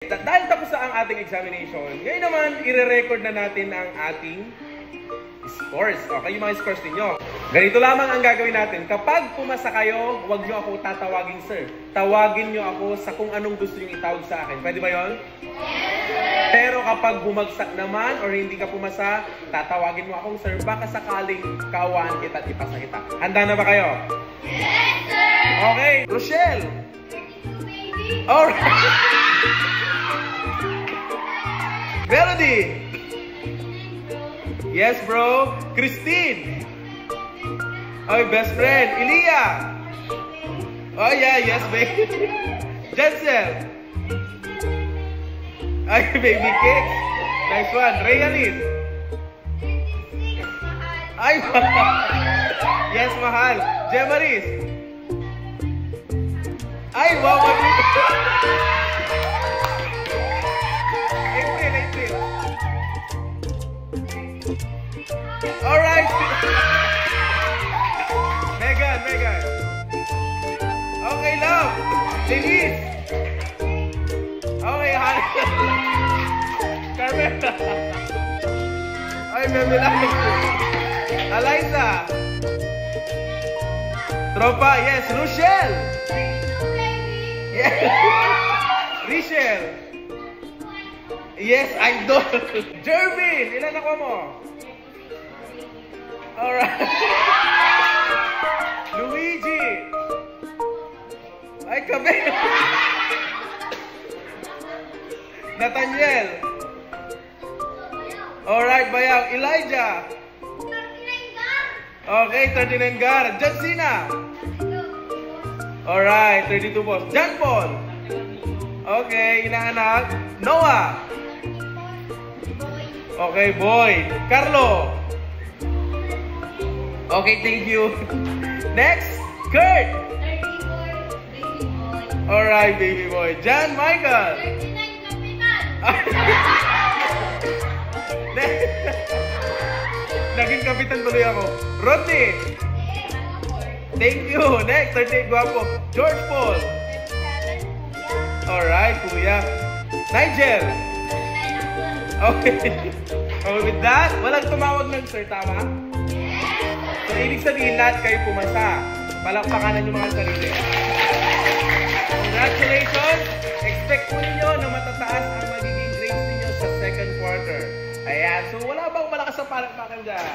dahil tapos na ang ating examination, ngayon naman, ire-record na natin ang ating scores. Okay, yung mga scores ninyo. Ganito lamang ang gagawin natin. Kapag pumasa kayo, huwag nyo ako tatawagin, sir. Tawagin nyo ako sa kung anong gusto nyo itawag sa akin. Pwede ba yun? Yes, pero kapag bumagsak naman or hindi ka pumasa, tatawagin mo akong sir. Baka sakaling kaawaan kita at ipasa kita. Handa na ba kayo? Yes, sir! Okay, Rochelle! Alright! Melody! Yes, bro. Christine. Oh, best friend. Elia. Oh, yeah. Yes, baby. Jensen. Ay, baby cakes. Nice one. Rayalis. Ay, yes, mahal. Jemaris. Ay, wow. April. Alright. Megan. Okay, love. Denise. Okay, Han. Carmen. Ay, Memilay. Eliza. Tropa, yes. Rochelle. Yes. Richelle. Yes, idol. Jervin, ilan ako mo? Alright. Luigi. Ay, kabe. Nathaniel. Alright, bayaw. Elijah. Okay, 39 gar. Jansina. Alright, 32 boss. John Paul. Okay, ilang anak? Noah. Okay, boy. Carlo. Okay, thank you. Next, Kurt. 34, baby boy. Alright, baby boy. John Michael. 39, kapitan. Naging kapitan tuloy ako. Rodney. Thank you. Next, 38, guwapo. George Paul. 37, alright, kuya. Nigel. Okay. Okay, with that, walang tumawag ng sir, tama? So, ibig sabihin lahat kayo pumasa. Palakpakan yung mga sarili. Congratulations! Expect po ninyo na matataas ang magiging grades ninyo sa second quarter. Ayan. So, wala bang malakas sa palakpakan dyan?